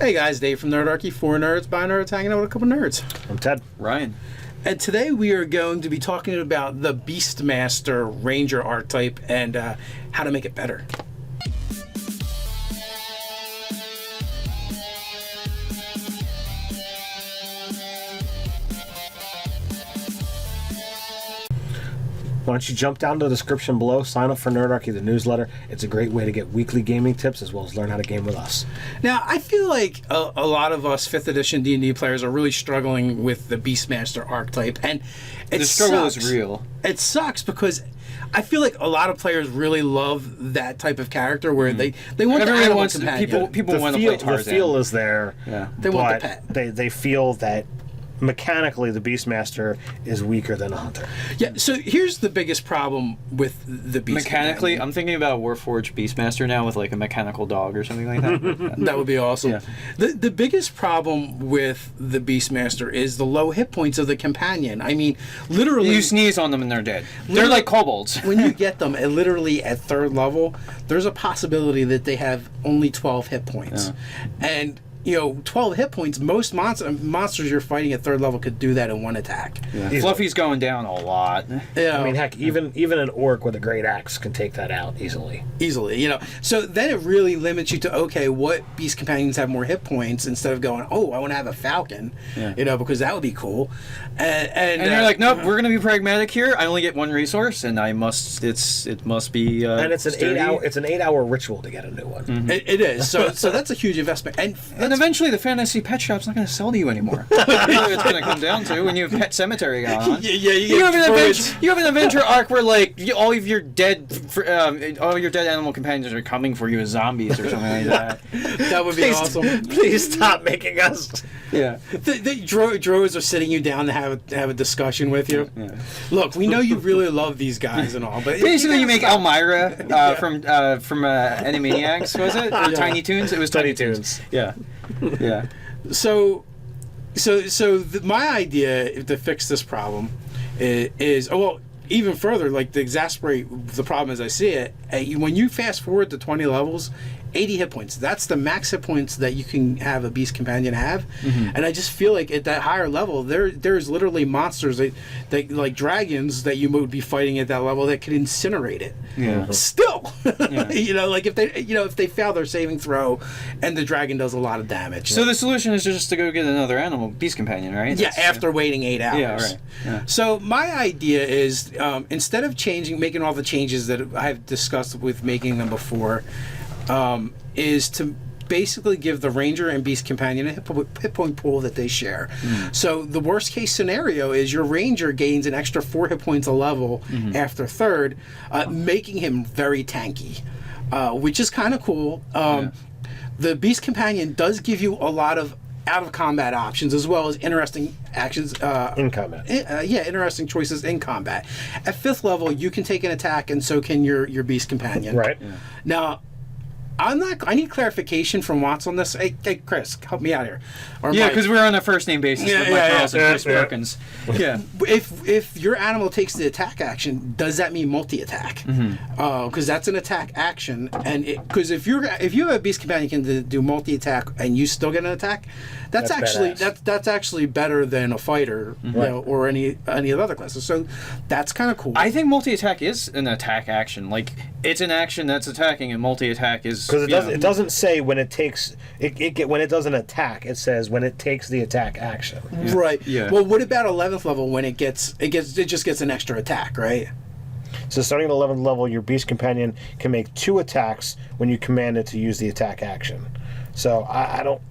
Hey guys, Dave from Nerdarchy, for nerds, by nerds, hanging out with a couple nerds. I'm Ted. Ryan. And today we are going to be talking about the Beastmaster Ranger archetype and how to make it better. Why don't you jump down to the description below, sign up for Nerdarchy, the newsletter. It's a great way to get weekly gaming tips as well as learn how to game with us. Now, I feel like a lot of us 5th edition D&D players are really struggling with the Beastmaster archetype, and The struggle is real. It sucks because I feel like a lot of players really love that type of character where they want the animal wants companion. people want to play Tarzan. The feel is there, Yeah. They want the but pet. they feel that mechanically the Beastmaster is weaker than a hunter. Yeah, so here's the biggest problem with the Beastmaster. Mechanically, I'm thinking about Warforged Beastmaster now with like a mechanical dog or something like that. That would be awesome. Yeah. The biggest problem with the Beastmaster is the low hit points of the companion. I mean, literally... You sneeze on them and they're dead. They're Literally- like kobolds. when you get them literally at 3rd level, there's a possibility that they have only 12 hit points. And, 12 hit points, most monsters you're fighting at 3rd level could do that in one attack. Yeah. Fluffy's going down a lot. Yeah. I mean, heck, even an orc with a great axe can take that out easily. Easily, So then it really limits you to, okay, what beast companions have more hit points instead of going, oh, I want to have a falcon, because that would be cool. And you're like, nope, we're gonna be pragmatic here. I only get one resource, and it must be. And it's an sturdy. 8-hour ritual to get a new one. Mm-hmm. it is. So that's a huge investment. And eventually, the fantasy pet shop's not going to sell to you anymore. That's what it's going to come down to when you have Pet Cemetery going on. You have an adventure arc where like all of your dead animal companions are coming for you as zombies or something like that. That would be awesome. Please stop making us. Yeah. The druids are sitting you down to have a discussion with you. Yeah. Look, we know you really love these guys and all, but Basically, you make Elmira from Animaniacs, was it? Or Tiny Toons? It was Tiny Toons. Yeah. Yeah. So my idea to fix this problem is even further, like to exasperate the problem as I see it. When you fast forward to 20 levels, 80 hit points. That's the max hit points that you can have a beast companion have. Mm-hmm. And I just feel like at that higher level, there's literally monsters that like dragons that you would be fighting at that level that could incinerate it. Yeah. Still, like if they fail their saving throw, and the dragon does a lot of damage. So the solution is just to go get another animal beast companion, right? Yeah, after waiting 8 hours. Yeah, right. Yeah. So my idea is instead of making all the changes that I've discussed with making them before, is to basically give the ranger and beast companion a hit point pool that they share. So the worst case scenario is your ranger gains an extra 4 hit points a level after 3rd, making him very tanky, which is kind of cool. The beast companion does give you a lot of out of combat options as well as interesting actions In combat. Interesting choices in combat. At 5th level you can take an attack and so can your beast companion. Right. Yeah. Now I need clarification from Watts on this. Hey, Chris, help me out here. Or Yeah, Mike. because we're on a first name basis with Mike Miles and Chris Perkins. Yeah. If your animal takes the attack action, does that mean multi-attack? Because that's an attack action, and because if you have a beast companion can do multi-attack and you still get an attack, that's actually better than a fighter, or any of the other classes. So that's kind of cool. I think multi-attack is an attack action. Like it's an action that's attacking, and multi-attack is Because it doesn't say when it takes when it doesn't attack. It says when it takes the attack action. Yeah. Right. Yeah. Well, what about 11th level when it just gets an extra attack, right? So starting at 11th level, your beast companion can make 2 attacks when you command it to use the attack action. So I don't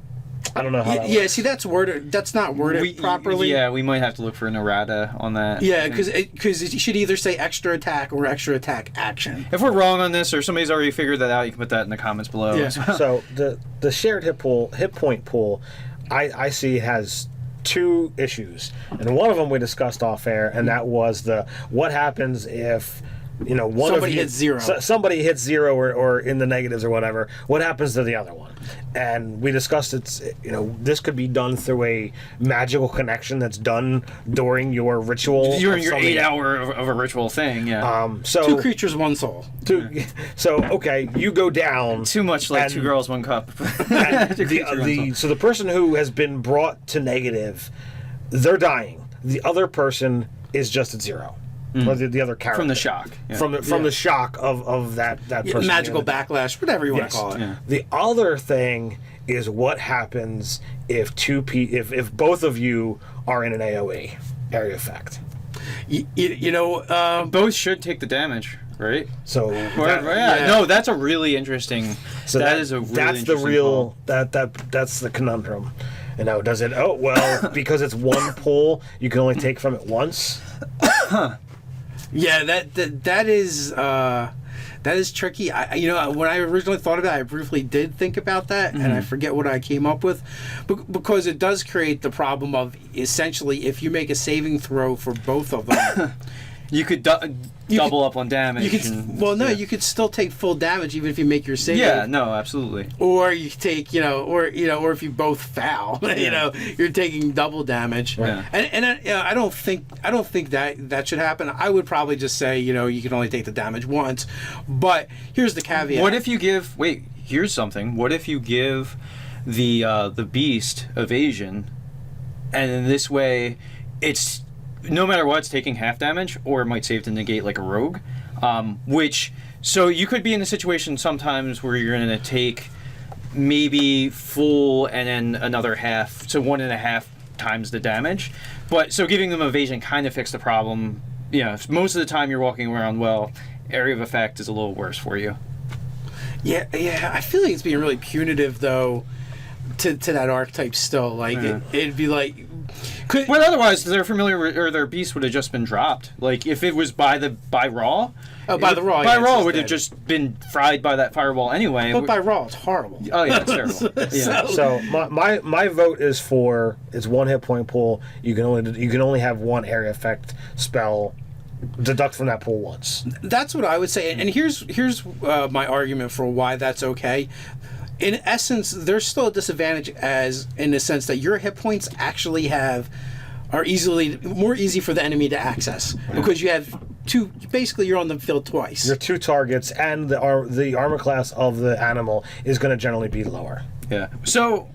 know how. That works. See, that's worded. That's not worded properly. Yeah, we might have to look for an errata on that. Yeah, because it should either say extra attack or extra attack action. If we're wrong on this, or somebody's already figured that out, you can put that in the comments below. Yeah. So the shared hit point pool, I see has 2 issues, and one of them we discussed off air, and that was what happens if one Somebody of you hits zero. somebody hits zero or in the negatives or whatever, what happens to the other one? And we discussed this could be done through a magical connection that's done during your ritual. During your 8 hour of a ritual thing, yeah. So 2 creatures, 1 soul. Okay, you go down. Too much like and- 2 girls, 1 cup. So the person who has been brought to negative, they're dying. The other person is just at 0. Or the other character. From the shock. Yeah. From the shock of that person. Magical backlash, whatever you want Yes. to call it. Yeah. The other thing is what happens if if both of you are in an AOE area effect. Both should take the damage, right? So No, that's a really interesting. So that's the real. That's the conundrum. Does it? Oh well, because it's one pull, you can only take from it once. Yeah, that is tricky. When I originally thought of it, I briefly did think about that, and I forget what I came up with, because it does create the problem of essentially if you make a saving throw for both of them. You could double up on damage. You could still take full damage even if you make your save. Yeah, no, absolutely. Or you take, or if you both foul, you're taking double damage. Yeah. And I don't think that should happen. I would probably just say, you can only take the damage once. But here's the caveat. What if you give? Wait, here's something. What if you give the beast evasion, and in this way, it's no matter what, it's taking half damage, or it might save to negate like a rogue. So you could be in a situation sometimes where you're going to take maybe full and then another half, so 1.5 times the damage. But so giving them evasion kind of fixed the problem. Most of the time you're walking around well. Area of effect is a little worse for you. Yeah. I feel like it's being really punitive though to that archetype still. Like it'd be like. Well, otherwise, their familiar or their beast would have just been dropped. Like if it was by raw. Oh, by the raw. By raw would have just been fried by that fireball anyway. But by raw, it's horrible. Oh yeah, it's terrible. Yeah. So my vote is for it's 1 hit point pool. You can only have 1 area effect spell deduct from that pool once. That's what I would say. And here's my argument for why that's okay. In essence, there's still a disadvantage in the sense that your hit points actually are more easy for the enemy to access because you have 2. Basically, you're on the field twice. Your 2 targets and the armor class of the animal is going to generally be lower. Yeah. So,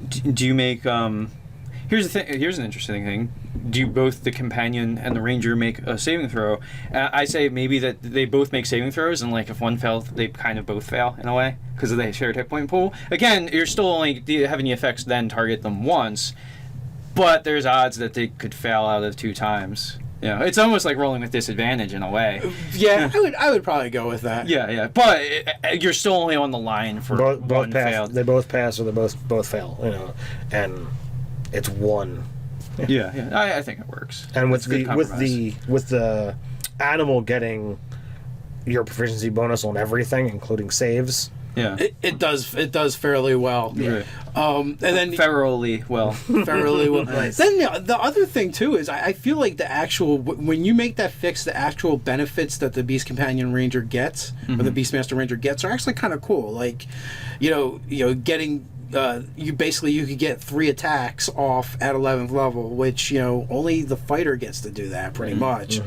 do you make? Here's the thing. Here's an interesting thing. Do both the companion and the ranger make a saving throw? I say maybe that they both make saving throws, and like if one fails, they kind of both fail in a way because of the shared hit point pool. Again, you're still only having the effects then target them once, but there's odds that they could fail out of 2 times. It's almost like rolling with disadvantage in a way. Yeah, I would probably go with that. Yeah, but you're still only on the line for both one pass. failed. They both pass or they both fail. And it's 1. Yeah. I think it works. And with It's with the animal getting your proficiency bonus on everything, including saves. Yeah. It does fairly well. Yeah. And then Ferally well. fairly well. Then the other thing too is I feel like the actual when you make that fix, the actual benefits that the Beast Companion Ranger gets or the Beastmaster Ranger gets are actually kind of cool. Like, getting. You could get 3 attacks off at 11th level, which only the fighter gets to do that pretty much,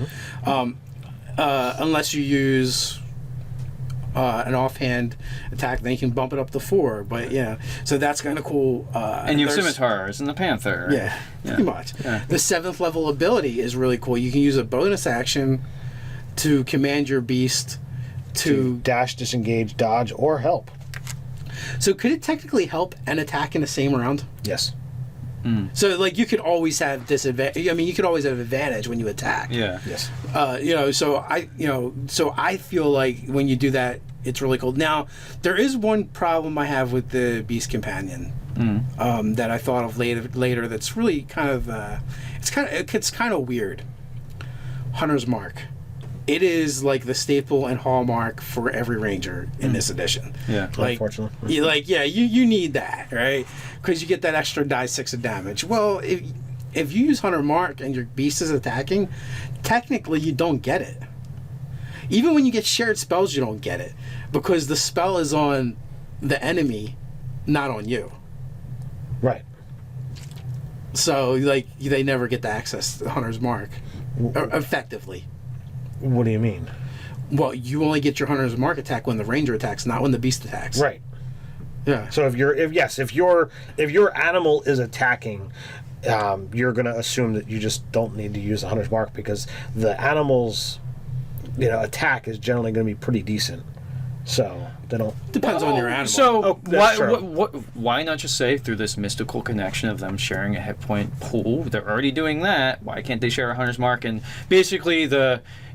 unless you use an offhand attack, then you can bump it up to 4. But so that's kind of cool. And you have scimitars and the panther. Yeah, pretty much. Yeah. The 7th level ability is really cool. You can use a bonus action to command your beast to dash, disengage, dodge, or help. So could it technically help and attack in the same round? Yes. So like you could always have disadvantage. I mean, you could always have advantage when you attack. Yeah. Yes. So I feel like when you do that, it's really cool. Now there is one problem I have with the Beast Companion that I thought of later. That's really kind of it's kind of weird. Hunter's Mark. It is like the staple and hallmark for every ranger in this edition. Yeah, like, unfortunately. You need that, right? Because you get that extra die 6 of damage. Well, if you use Hunter Mark and your beast is attacking, technically you don't get it. Even when you get shared spells, you don't get it because the spell is on the enemy, not on you. Right. So, like, they never get to access the Hunter's Mark effectively. What do you mean? Well, you only get your Hunter's Mark attack when the Ranger attacks, not when the Beast attacks. Right. Yeah. So if your animal is attacking, you're going to assume that you just don't need to use the Hunter's Mark because the animal's, attack is generally going to be pretty decent. So they don't. Depends on your animal. So that's why not just say through this mystical connection of them sharing a hit point pool? They're already doing that. Why can't they share a Hunter's Mark? And basically,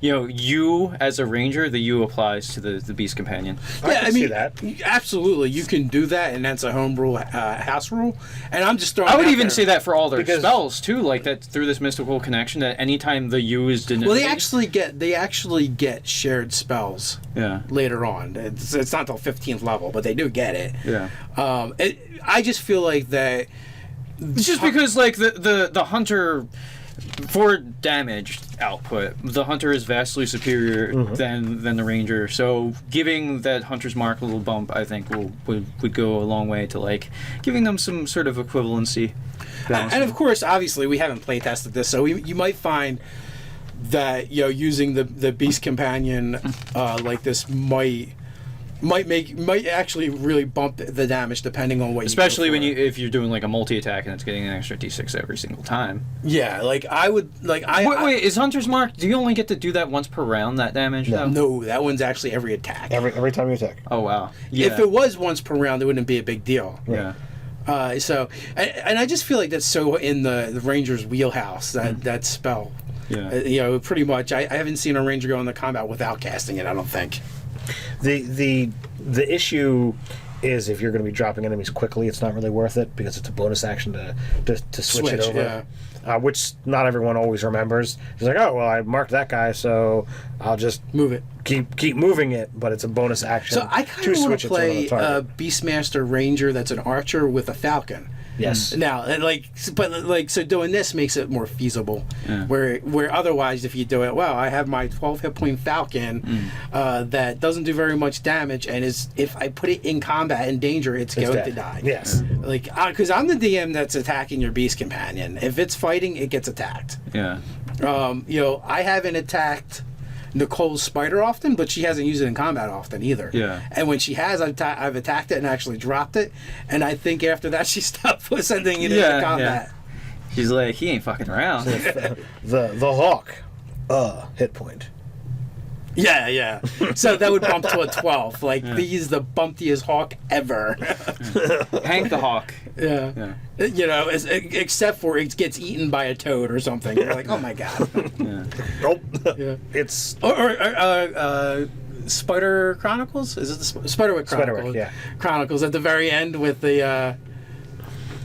you as a ranger, the you applies to the beast companion. I mean, see that. Absolutely, you can do that, and that's a home rule, house rule. And I'm just throwing. I would out even there. say that for all their spells too, like that through this mystical connection. That anytime the you is denoted. Well, they actually get shared spells. Yeah. Later on, it's not till 15th level, but they do get it. Yeah. I just feel like that. It's just because like the hunter. For damage output, the hunter is vastly superior than the ranger. So giving that hunter's mark a little bump, I think, would go a long way to like giving them some sort of equivalency. And of course, obviously, we haven't play tested this, so you might find that using the beast companion like this might actually really bump the damage depending on what especially you if you're doing like a multi-attack and it's getting an extra d6 every single time. Yeah, like I would like wait, is Hunter's Mark, do you only get to do that once per round, that damage? No, that one's actually every attack. Every time you attack. Oh wow. Yeah. If it was once per round, it wouldn't be a big deal. Yeah. So and I just feel like that's so in the Ranger's wheelhouse, that spell. Yeah. Pretty much I haven't seen a Ranger go into combat without casting it, I don't think. The issue is if you're going to be dropping enemies quickly, it's not really worth it because it's a bonus action to switch it over. Which not everyone always remembers. It's like, oh well, I marked that guy, so I'll just move it. Keep moving it, but it's a bonus action. So I kind of want to play a Beastmaster Ranger that's an archer with a falcon. Yes. Now, so doing this makes it more feasible. Yeah. Where otherwise, if you do it, well, I have my 12 hit point falcon that doesn't do very much damage, and if I put it in combat in danger, it's going dead. to die. Yes. Because I'm the DM that's attacking your beast companion. If it's fighting, it gets attacked. Yeah. I haven't attacked Nicole's spider often, but she hasn't used it in combat often either. Yeah. And when she has, I've attacked it and actually dropped it. And I think after that, she stopped sending it into combat. Yeah. She's like, he ain't fucking around. the hawk, hit point. Yeah. So that would bump to a 12. Like, he's the bumpiest hawk ever. Hank the Hawk. Yeah. Except for it gets eaten by a toad or something. You're like, oh my god. Yeah. Nope. Yeah. It's or Spider Chronicles? Is it the Spiderwick Chronicles? Spiderwick, yeah. Chronicles at the very end with the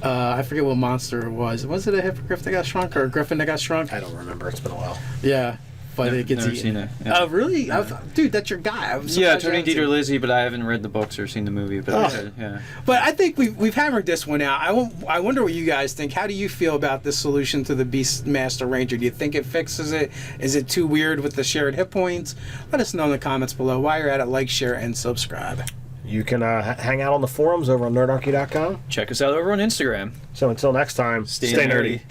I forget what monster it was. Was it a hippogriff that got shrunk or a griffin that got shrunk? I don't remember. It's been a while. Yeah. But it gets never eaten. seen it. Yeah. Oh, really? Dude, that's your guy. Tony Dieter Lizzie, but I haven't read the books or seen the movie. But But I think we've hammered this one out. I wonder what you guys think. How do you feel about this solution to the Beastmaster Ranger? Do you think it fixes it? Is it too weird with the shared hit points? Let us know in the comments below. While you're at it, like, share, and subscribe. You can hang out on the forums over on nerdarchy.com. check us out over on Instagram. So until next time, Stay nerdy.